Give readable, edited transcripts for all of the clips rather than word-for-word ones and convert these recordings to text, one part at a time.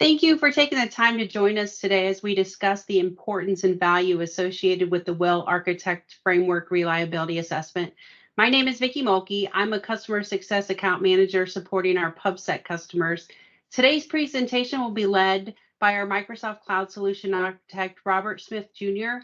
Thank you for taking the time to join us today as we discuss the importance and value associated with the Well Architect Framework Reliability Assessment. My name is Vicki Mulkey. I'm a Customer Success Account Manager supporting our PubSec customers. Today's presentation will be led by our Microsoft Cloud Solution Architect, Robert Smith Jr.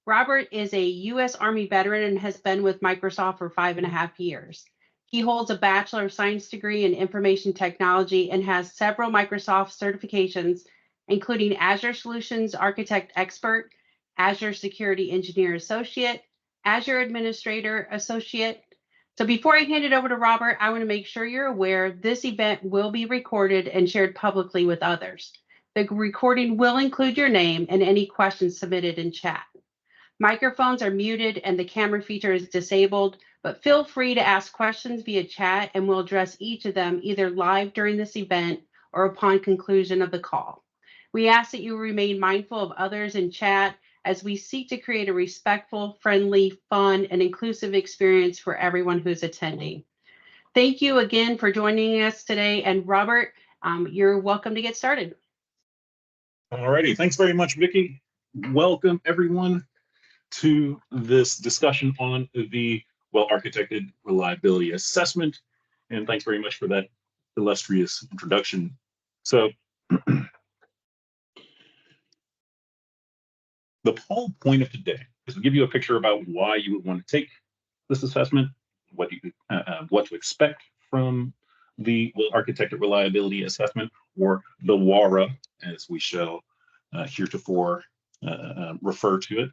Robert is a U.S. Army veteran and has been with Microsoft for 5.5 years. He holds a Bachelor of Science degree in Information Technology and has several Microsoft certifications, including Azure Solutions Architect Expert, Azure Security Engineer Associate, Azure Administrator Associate. So before I hand it over to Robert, I want to make sure you're aware this event will be recorded and shared publicly with others. The recording will include your name and any questions submitted in chat. Microphones are muted and the camera feature is disabled, but feel free to ask questions via chat and we'll address each of them either live during this event or upon conclusion of the call. We ask that you remain mindful of others in chat as we seek to create a respectful, friendly, fun, and inclusive experience for everyone who's attending. Thank you again for joining us today. And Robert, you're welcome to get started. All righty, thanks very much, Vicki. Welcome everyone to this discussion on the well-architected reliability assessment. And thanks very much for that illustrious introduction. So the whole point of today is to give you a picture about why you would want to take this assessment, what to expect from the well-architected reliability assessment, or the WARA, as we shall heretofore refer to it,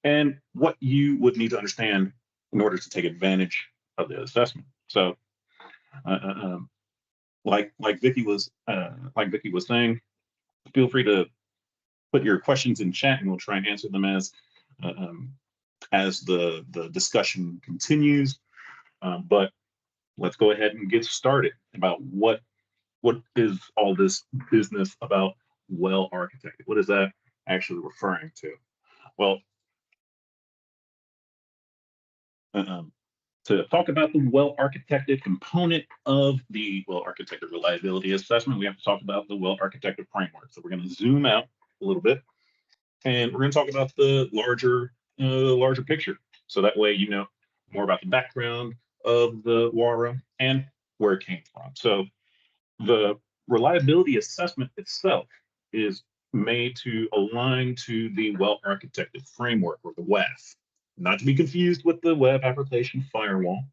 and what you would need to understand in order to take advantage of the assessment. So, like Vicki was saying, feel free to put your questions in chat, and we'll try and answer them as the discussion continues. But let's go ahead and get started about what is all this business about well architected. What is that actually referring to? Well, to talk about the well-architected component of the well-architected reliability assessment, we have to talk about the well-architected framework. So we're going to zoom out a little bit, and we're going to talk about the larger picture. So that way you know more about the background of the WARA and where it came from. So the reliability assessment itself is made to align to the well-architected framework, or the WAF. Not to be confused with the web application firewall,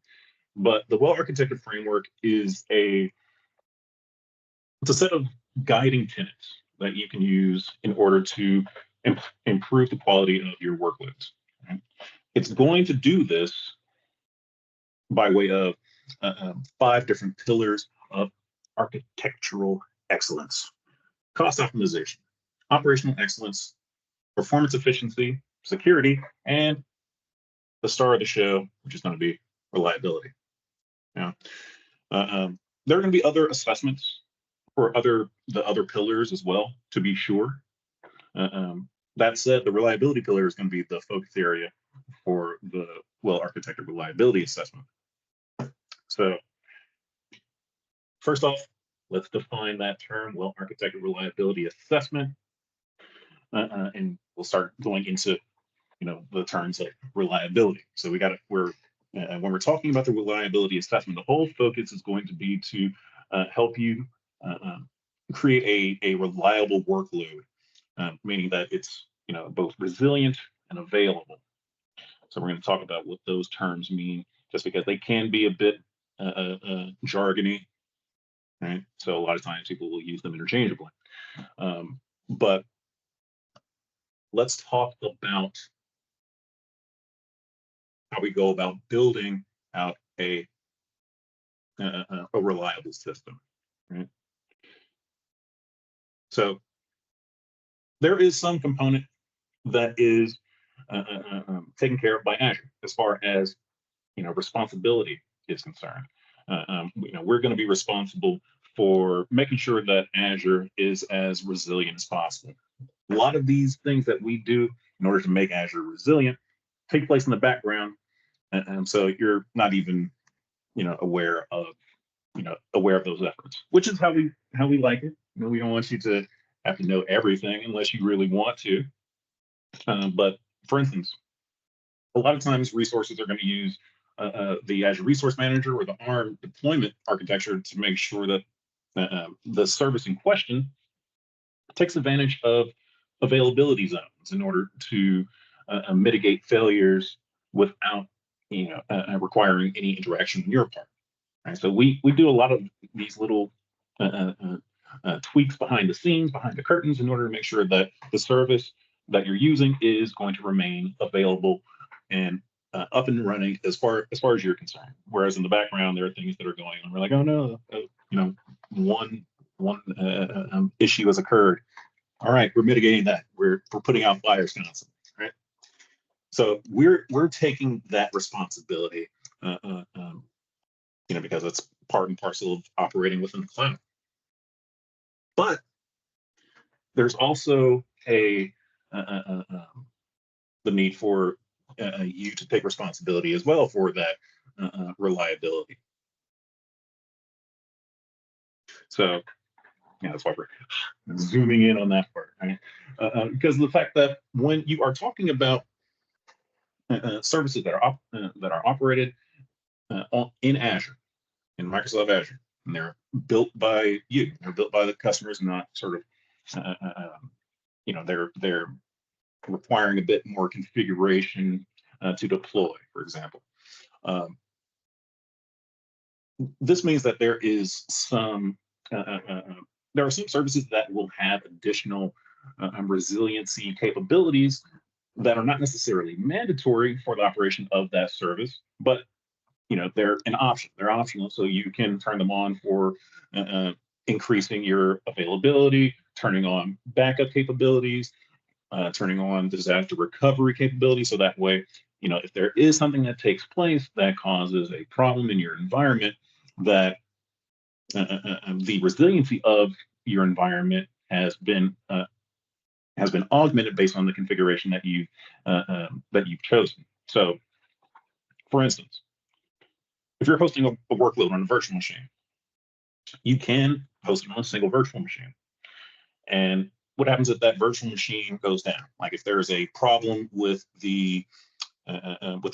but the well-architected framework is it's a set of guiding tenets that you can use in order to improve the quality of your workloads. Right? It's going to do this by way of 5 different pillars of architectural excellence: cost optimization, operational excellence, performance efficiency, security, and the star of the show, which is going to be reliability. Now, there are going to be other assessments for the other pillars as well, to be sure. That said, the reliability pillar is going to be the focus area for the well-architected reliability assessment. So, first off, let's define that term, well-architected reliability assessment, and we'll start going into the terms like reliability. So when we're talking about the reliability assessment, the whole focus is going to be to help you create a reliable workload, meaning that it's both resilient and available. So we're going to talk about what those terms mean, just because they can be a bit jargony, right? So a lot of times people will use them interchangeably. But let's talk about how we go about building out a reliable system, right? So there is some component that is taken care of by Azure as far as responsibility is concerned. We're going to be responsible for making sure that Azure is as resilient as possible. A lot of these things that we do in order to make Azure resilient take place in the background, and so you're not even aware of those efforts, which is how we like it. We don't want you to have to know everything unless you really want to. But for instance, a lot of times resources are going to use the Azure Resource Manager or the ARM deployment architecture to make sure that the service in question takes advantage of availability zones in order to mitigate failures without requiring any interaction on your part. Right? So we do a lot of these little tweaks behind the scenes, behind the curtains, in order to make sure that the service that you're using is going to remain available and up and running as far as you're concerned. Whereas in the background, there are things that are going on. We're like, oh no, one issue has occurred. All right, we're mitigating that. We're putting out fires constantly, right? So we're taking that responsibility, because it's part and parcel of operating within the cloud. But there's also the need for you to take responsibility as well for that reliability. So that's why we're zooming in on that part, right? Because the fact that when you are talking about services that are operated in Azure, in Microsoft Azure, and they're built by you, they're built by the customers, not sort of, they're requiring a bit more configuration to deploy, for example. This means that there is some there are some services that will have additional resiliency capabilities that are not necessarily mandatory for the operation of that service, but they're an option. They're optional, so you can turn them on for increasing your availability, turning on backup capabilities, turning on disaster recovery capability. So that way, if there is something that takes place that causes a problem in your environment, that the resiliency of your environment has been augmented based on the configuration that you've chosen. So, for instance, if you're hosting a workload on a virtual machine, you can host it on a single virtual machine. And what happens if that virtual machine goes down? Like if there's a problem with the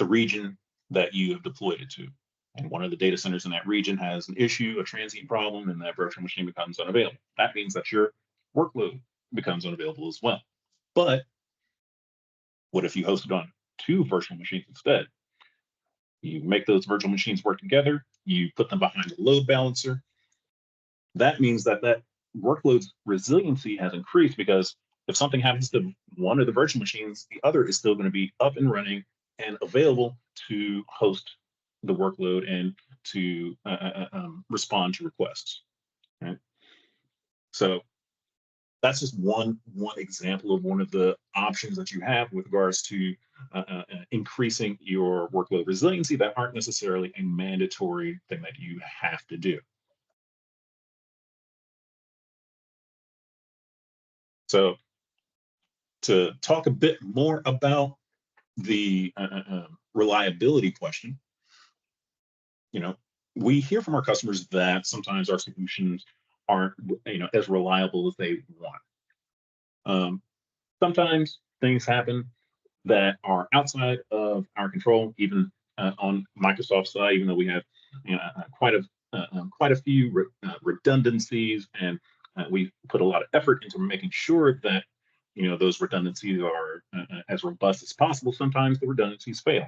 region that you have deployed it to, and one of the data centers in that region has an issue, a transient problem, and that virtual machine becomes unavailable. That means that your workload becomes unavailable as well. But what if you host it on 2 virtual machines instead? You make those virtual machines work together, you put them behind a load balancer. That means that workload's resiliency has increased, because if something happens to one of the virtual machines, the other is still going to be up and running and available to host the workload and to respond to requests. Right? So that's just one example of one of the options that you have with regards to increasing your workload resiliency that aren't necessarily a mandatory thing that you have to do. So to talk a bit more about the reliability question, we hear from our customers that sometimes our solutions aren't as reliable as they want. Sometimes things happen that are outside of our control, even on Microsoft's side, even though we have quite a few redundancies, and we put a lot of effort into making sure that those redundancies are as robust as possible. Sometimes the redundancies fail.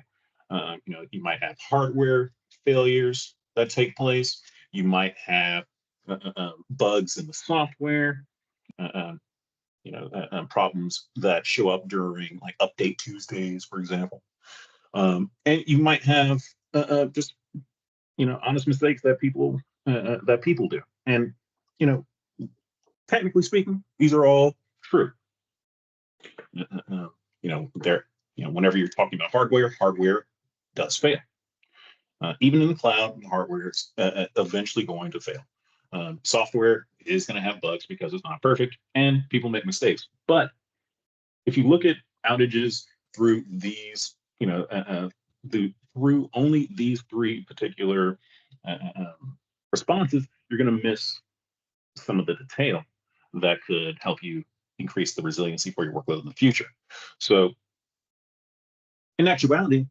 You might have hardware failures that take place. You might have bugs in the software. Problems that show up during like update Tuesdays, for example. And you might have just honest mistakes that people do. And technically speaking, these are all true. Whenever you're talking about hardware does fail. Even in the cloud, hardware is eventually going to fail. Software is going to have bugs because it's not perfect, and people make mistakes. But if you look at outages through these, through only these 3 particular responses, you're going to miss some of the detail that could help you increase the resiliency for your workload in the future. So in actuality,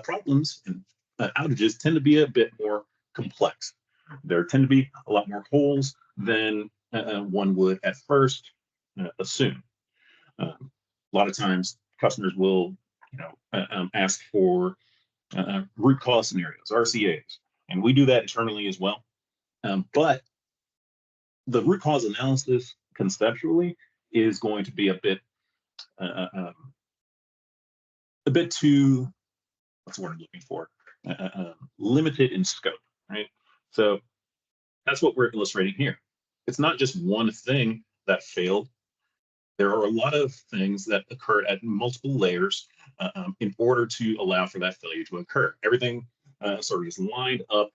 problems and outages tend to be a bit more complex. There tend to be a lot more holes than one would at first assume. A lot of times, customers will, ask for root cause scenarios, RCAs, and we do that internally as well. But the root cause analysis conceptually is going to be a bit too, what's the word I'm looking for? Limited in scope, right? So that's what we're illustrating here. It's not just one thing that failed. There are a lot of things that occurred at multiple layers in order to allow for that failure to occur. Everything sort of is lined up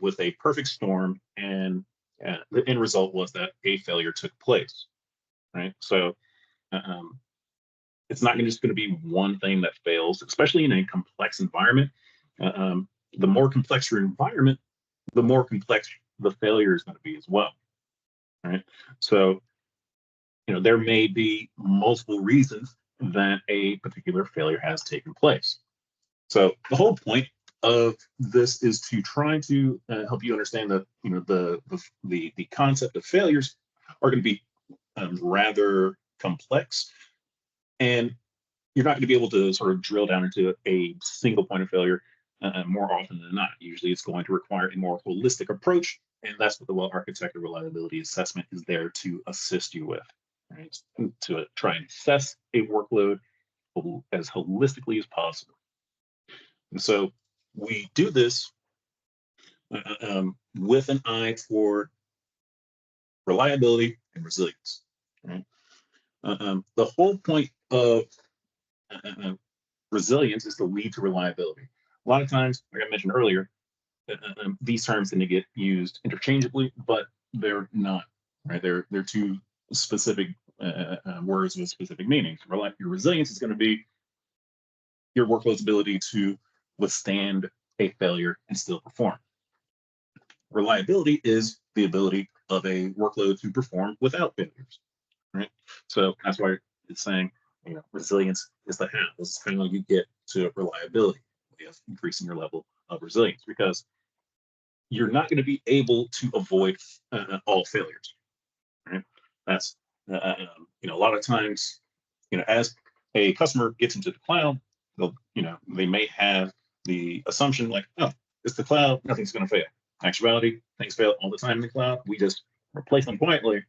with a perfect storm, and the end result was that a failure took place, right? So it's not just going to be one thing that fails, especially in a complex environment. The more complex your environment, the more complex the failure is going to be as well, right? So, there may be multiple reasons that a particular failure has taken place. So the whole point of this is to try to help you understand that the concept of failures are going to be rather complex, and you're not going to be able to sort of drill down into a single point of failure more often than not. Usually it's going to require a more holistic approach, and that's what the well-architected reliability assessment is there to assist you with, right? To try and assess a workload as holistically as possible. And so we do this with an eye for reliability and resilience, right? The whole point of resilience is to lead to reliability. A lot of times, like I mentioned earlier, these terms tend to get used interchangeably, but they're not, right? They're two specific words with specific meanings. Your resilience is going to be your workload's ability to withstand a failure and still perform. Reliability is the ability of a workload to perform without failures, right? So that's why it's saying, resilience is the how. This is how you get to reliability, increasing your level of resilience, because you're not going to be able to avoid all failures, right? That's a lot of times, as a customer gets into the cloud, they may have the assumption like, oh, it's the cloud, nothing's going to fail. In actuality, things fail all the time in the cloud. We just replace them quietly,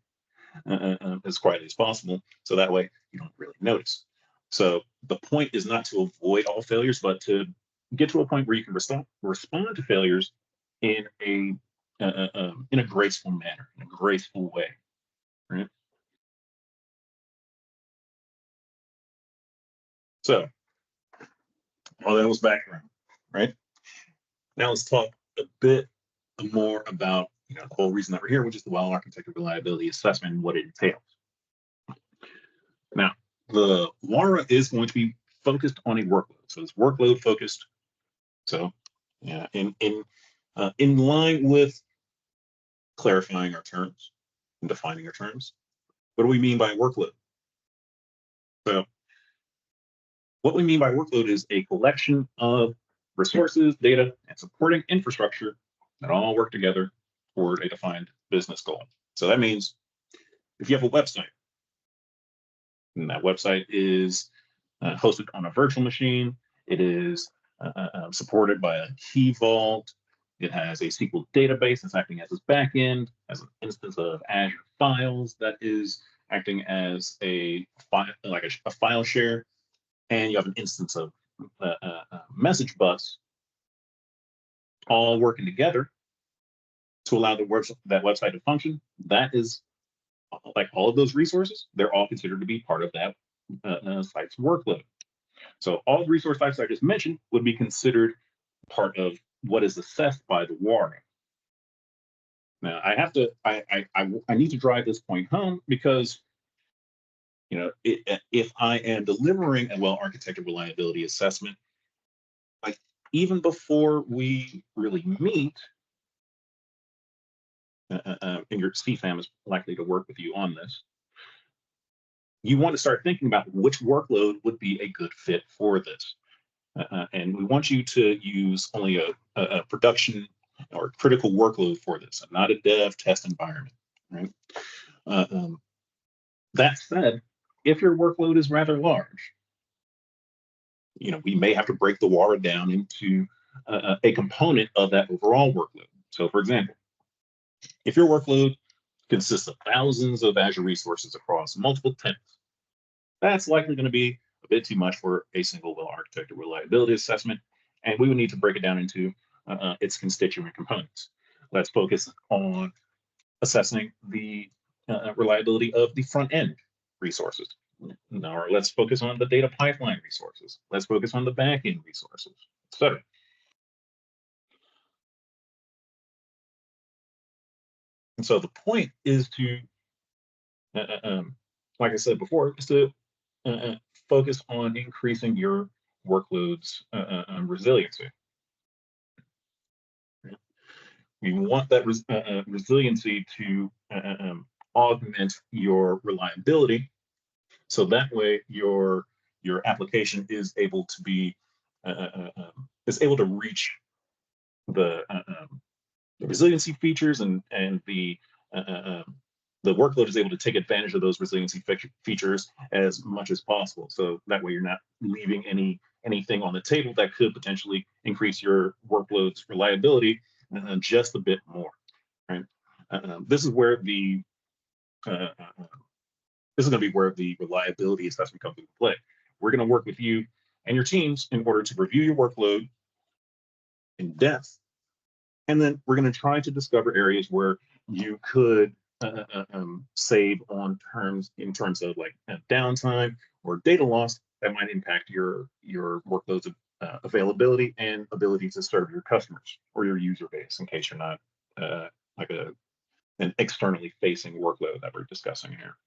as quietly as possible, so that way you don't really notice. So the point is not to avoid all failures, but to get to a point where you can respond to failures in a graceful manner, in a graceful way, right? So all that was background, right? Now let's talk a bit more about the whole reason that we're here, which is the well-architected reliability assessment and what it entails. Now, the WARA is going to be focused on a workload, so it's workload focused. So, in line with clarifying our terms and defining our terms, what do we mean by workload? So, what we mean by workload is a collection of resources, data, and supporting infrastructure that all work together toward a defined business goal. So that means if you have a website, and that website is hosted on a virtual machine, it is supported by a key vault, it has a SQL database that's acting as its backend, as an instance of Azure Files that is acting as a file share, and you have an instance of message bus, all working together to allow that website to function. That is, like all of those resources, they're all considered to be part of that site's workload. So all the resource types I just mentioned would be considered part of what is assessed by the WARA. Now I need to drive this point home because if I am delivering a well-architected reliability assessment, like even before we really meet, and your CFAM is likely to work with you on this, you want to start thinking about which workload would be a good fit for this. And we want you to use only a production or critical workload for this, and not a dev test environment, right? Uh, um, that said, if your workload is rather large, we may have to break the water down into a component of that overall workload. So, for example, if your workload consists of thousands of Azure resources across multiple tenants, that's likely going to be a bit too much for a single well-architected reliability assessment, and we would need to break it down into its constituent components. Let's focus on assessing the reliability of the front end resources. Or let's focus on the data pipeline resources. Let's focus on the back end resources, etc. And so the point is to, like I said before, is to uh, uh, focus on increasing your workloads resiliency. We want that resiliency to augment your reliability, so that way your application is able to be is able to reach the resiliency features, and the workload is able to take advantage of those resiliency features as much as possible. So that way you're not leaving anything on the table that could potentially increase your workload's reliability just a bit more. Right. This is where the uh, uh, this is going to be where the reliability assessment comes into play. We're going to work with you and your teams in order to review your workload in depth, and then we're going to try to discover areas where you could save in terms of like downtime or data loss that might impact your workloads availability and ability to serve your customers or your user base, in case you're not like an externally facing workload that we're discussing here.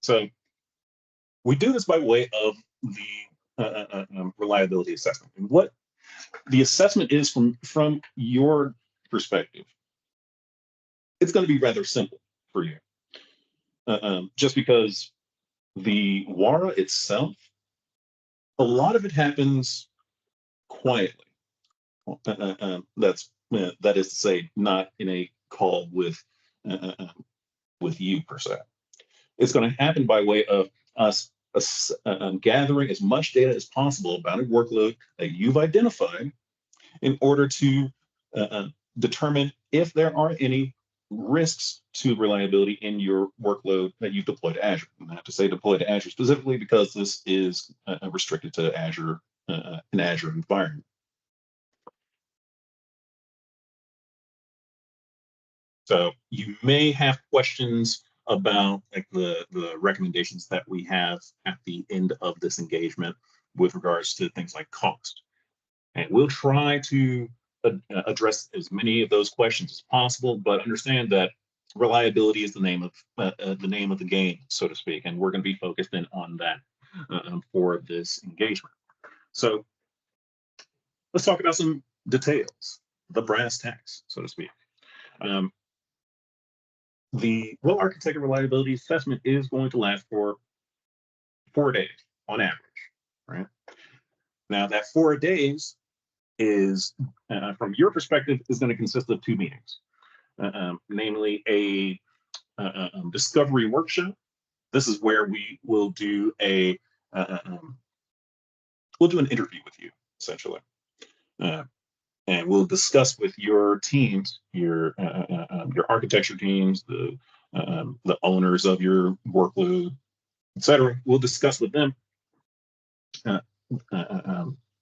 So we do this by way of the reliability assessment. And what the assessment is from your perspective, it's going to be rather simple for you, just because the WARA itself, a lot of it happens quietly. That is to say, not in a call uh, uh, uh, with you per se. It's going to happen by way of us gathering as much data as possible about a workload that you've identified in order to uh, uh, determine if there are any risks to reliability in your workload that you've deployed to Azure. And I have to say deployed to Azure specifically because this is restricted to Azure, an Azure environment. So you may have questions about like the recommendations that we have at the end of this engagement with regards to things like cost. And we'll try to address as many of those questions as possible, but understand that reliability is the name of the game, so to speak, and we're going to be focused in on that for this engagement. So let's talk about some details, the brass tacks, so to speak. Um, the well-architected reliability assessment is going to last for 4 days on average, right? Now that 4 days is, from your perspective, is going to consist of two meetings, namely a discovery workshop. This is where we will do we'll do an interview with you essentially, and we'll discuss with your teams, your architecture teams, the owners of your workload, etc. We'll discuss with them uh,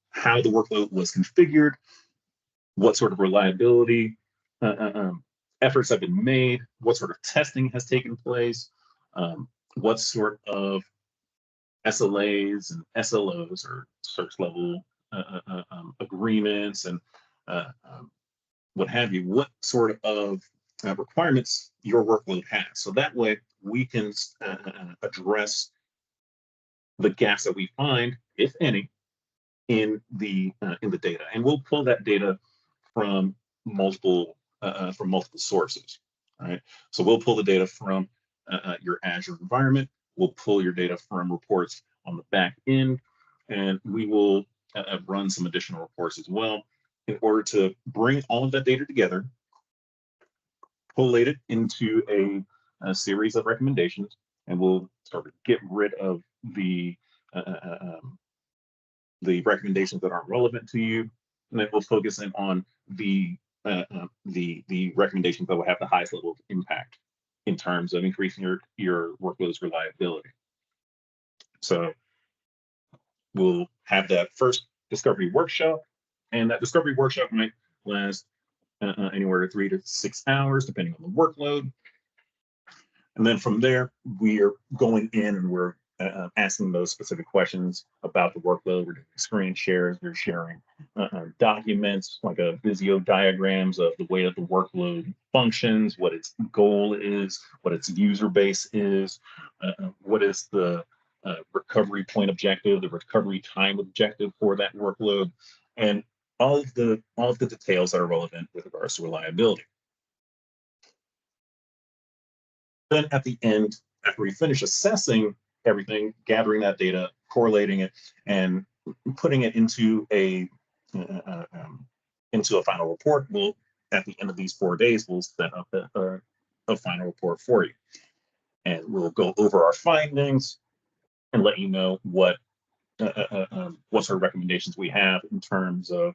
how the workload was configured, what sort of reliability efforts have been made, what sort of testing has taken place, what sort of SLAs and SLOs or search level agreements and what have you, what sort of requirements your workload has. So that way we can address the gaps that we find, if any, in the data, and we'll pull that data from multiple sources. All right, so we'll pull the data from your Azure environment. We'll pull your data from reports on the back end, and we will run some additional reports as well in order to bring all of that data together, collate it into a series of recommendations, and we'll sort of get rid of the recommendations that aren't relevant to you, and then we'll focus in on the recommendations that will have the highest level of impact in terms of increasing your workload's reliability. So we'll have that first discovery workshop, and that discovery workshop might last anywhere 3 to 6 hours, depending on the workload. And then from there, we're going in and we're asking those specific questions about the workload. We're doing screen shares. We're sharing documents like Visio diagrams of the way that the workload functions, what its goal is, what its user base is, what is the recovery point objective, the recovery time objective for that workload, and all of the details that are relevant with regards to reliability. Then at the end, after we finish assessing everything, gathering that data, correlating it, and putting it into a final report, we'll, at the end of these 4 days, we'll set up a final report for you. And we'll go over our findings and let you know what sort of recommendations we have in terms of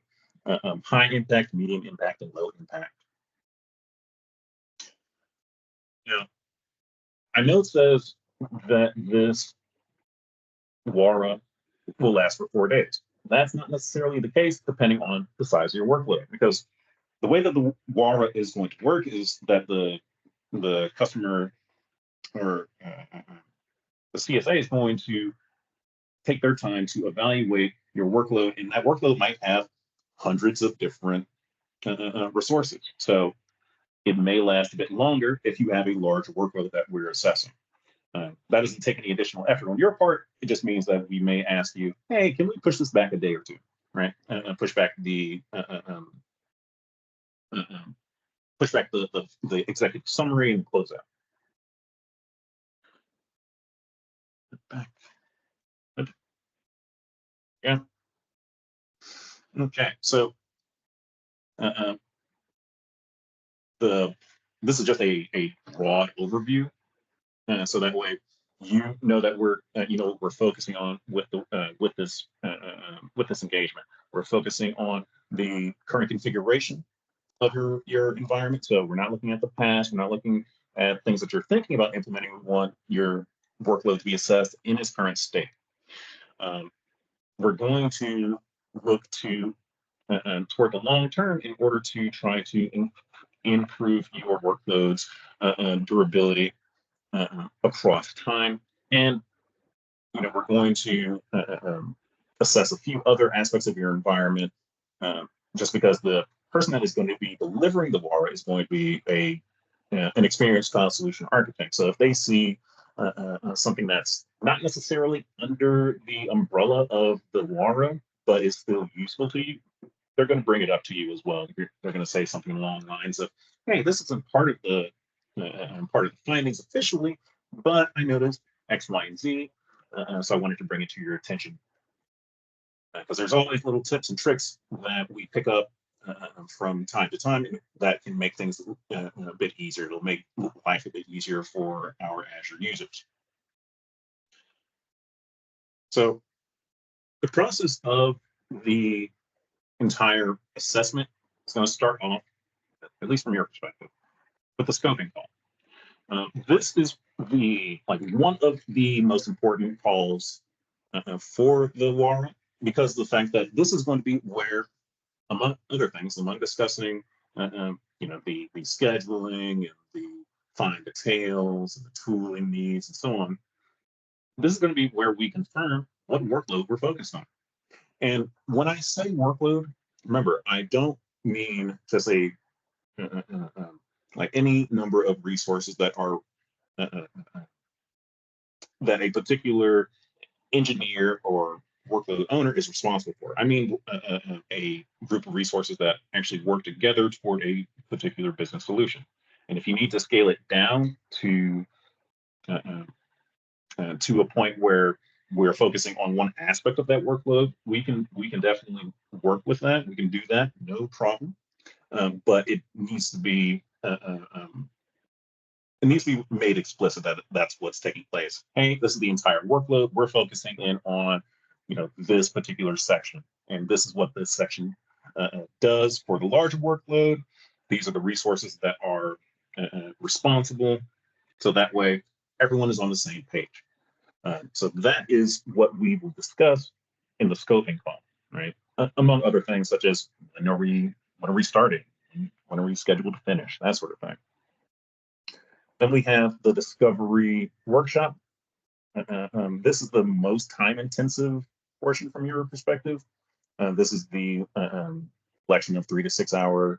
high impact, medium impact, and low impact. Now, I know it says that this WARA will last for 4 days. That's not necessarily the case, depending on the size of your workload, because the way that the WARA is going to work is that the customer or the CSA is going to take their time to evaluate your workload, and that workload might have hundreds of different resources. So it may last a bit longer if you have a large workload that we're assessing. That doesn't take any additional effort on your part. It just means that we may ask you, hey, can we push this back a day or two, right? Push back the executive summary and close out. Back. Yeah. Okay. So this is just a broad overview, so that way you know that we're we're focusing on with this engagement. We're focusing on the current configuration of your environment. So we're not looking at the past. We're not looking at things that you're thinking about implementing. We want your workload to be assessed in its current state. We're going to look to toward the long term in order to try to improve your workload's durability across time. And we're going to assess a few other aspects of your environment, just because the person that is going to be delivering the WARA is going to be an experienced cloud solution architect. So if they see something that's not necessarily under the umbrella of the WARA, but is still useful to you, they're going to bring it up to you as well. They're going to say something along the lines of, hey, this isn't part of the findings officially, but I noticed X, Y, and Z, so I wanted to bring it to your attention. Because there's always little tips and tricks that we pick up from time to time that can make things a bit easier. It'll make life a bit easier for our Azure users. So the process of the entire assessment is going to start off, at least from your perspective, with the scoping call. This is one of the most important calls for the WARA, because of the fact that this is going to be where, among other things, among discussing the scheduling and the fine details and the tooling needs and so on, this is going to be where we confirm what workload we're focused on. And when I say workload, remember, I don't mean to say like any number of resources that are that a particular engineer or workload owner is responsible for. I mean, a group of resources that actually work together toward a particular business solution. And if you need to scale it down to a point where we're focusing on one aspect of that workload, we can definitely work with that. We can do that, no problem. But it needs to be made explicit that that's what's taking place. Hey, this is the entire workload. We're focusing in on, this particular section, and this is what this section does for the larger workload. These are the resources that are responsible, so that way everyone is on the same page. So that is what we will discuss in the scoping call, right? Among other things such as when are we starting, when are we scheduled to finish, that sort of thing. Then we have the discovery workshop. This is the most time-intensive portion from your perspective. This is the collection of 3 to 6 hour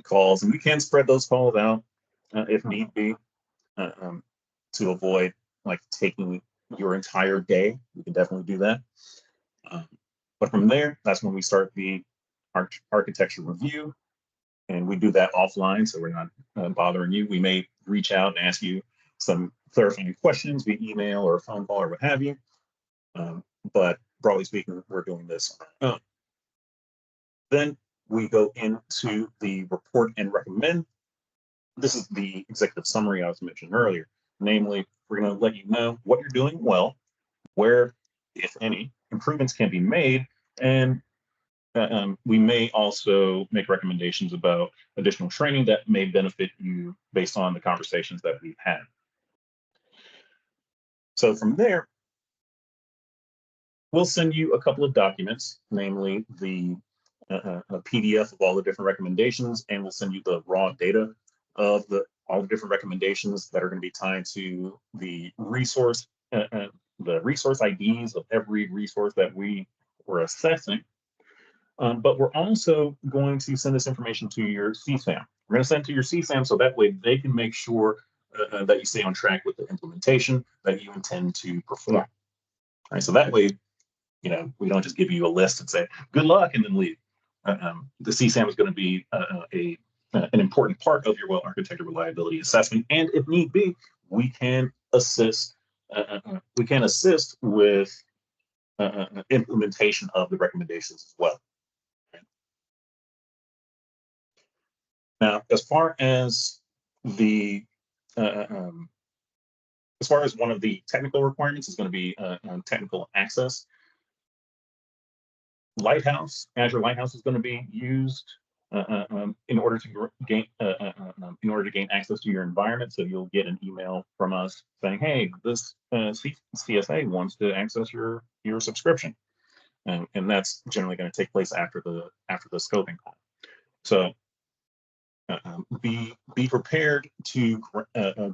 calls, and we can spread those calls out if need be to avoid like taking your entire day. We can definitely do that. But from there, that's when we start the architecture review. And we do that offline, so we're not bothering you. We may reach out and ask you some clarifying questions via email or a phone call or what have you. But broadly speaking, we're doing this on our own. Then we go into the report and recommend. This is the executive summary I was mentioning earlier. Namely, we're going to let you know what you're doing well, where, if any, improvements can be made, and we may also make recommendations about additional training that may benefit you based on the conversations that we've had. So from there, we'll send you a couple of documents, namely a PDF of all the different recommendations, and we'll send you the raw data of all the different recommendations that are going to be tied to the resource IDs of every resource that we were assessing. But we're also going to send this information to your CSAM. We're going to send it to your CSAM so that way they can make sure that you stay on track with the implementation that you intend to perform. All right, so that way, we don't just give you a list and say, good luck, and then leave. The CSAM is going to be an important part of your well-architected reliability assessment. And if need be, we can assist with implementation of the recommendations as well. Now, as far as one of the technical requirements is going to be technical access. Azure Lighthouse is going to be used in order to gain access to your environment. So you'll get an email from us saying, "Hey, this CSA wants to access your subscription," and that's generally going to take place after the scoping call. So be prepared to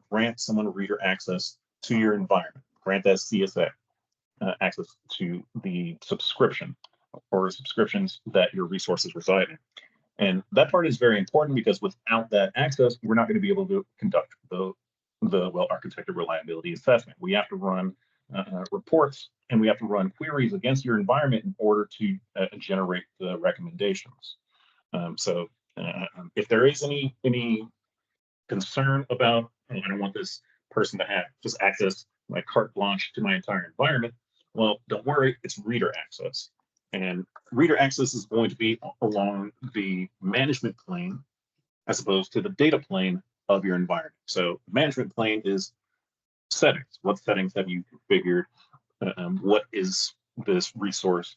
grant someone reader access to your environment. Grant that CSA access to the subscription or subscriptions that your resources reside in. And that part is very important because without that access, we're not going to be able to conduct the well-architected reliability assessment. We have to run reports and we have to run queries against your environment in order to generate the recommendations. So if there is any concern about, I don't want this person to have just access like carte blanche to my entire environment, well, don't worry, it's reader access. And reader access is going to be along the management plane as opposed to the data plane of your environment. So management plane is settings. What settings have you configured? What is this resource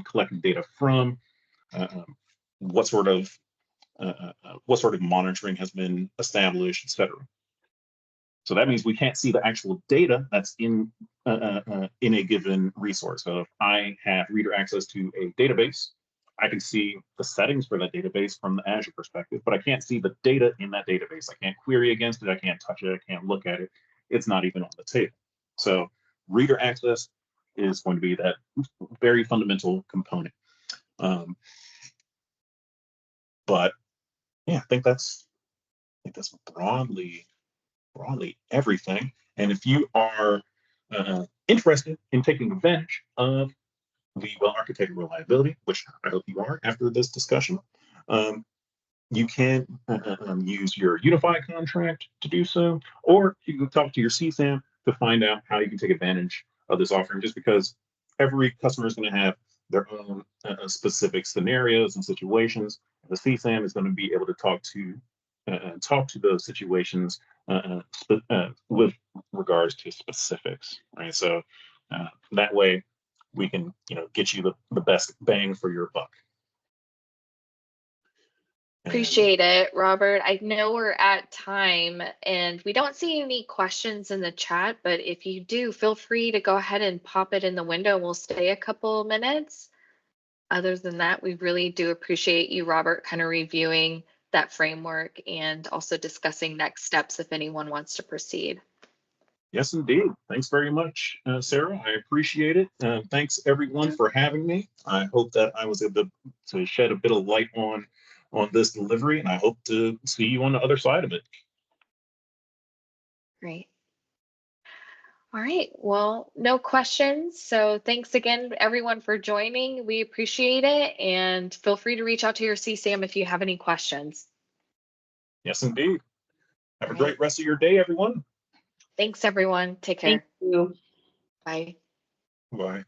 collecting data from? What sort of monitoring has been established, etc. So that means we can't see the actual data that's in a given resource. So if I have reader access to a database, I can see the settings for that database from the Azure perspective, but I can't see the data in that database. I can't query against it. I can't touch it. I can't look at it. It's not even on the table. So reader access is going to be that very fundamental component. But yeah, I think that's broadly everything. And if you are interested in taking advantage of the well-architected reliability, which I hope you are after this discussion, you can use your unified contract to do so, or you can talk to your CSAM to find out how you can take advantage of this offering, just because every customer is going to have their own specific scenarios and situations. The CSAM is going to be able to talk to those situations with regards to specifics, right? So that way we can, get you the best bang for your buck. And Appreciate it, Robert. I know we're at time and we don't see any questions in the chat, but if you do, feel free to go ahead and pop it in the window. We'll stay a couple minutes. Other than that, we really do appreciate you, Robert, kind of reviewing that framework and also discussing next steps if anyone wants to proceed. Yes, indeed. Thanks very much, Sarah. I appreciate it. Thanks everyone for having me. I hope that I was able to shed a bit of light on this delivery, and I hope to see you on the other side of it. Great. All right. Well, no questions. So thanks again, everyone, for joining. We appreciate it. And feel free to reach out to your CSAM if you have any questions. Yes, indeed. Have a All great right. rest of your day, everyone. Thanks, everyone. Take care. Thank you. Bye. Bye.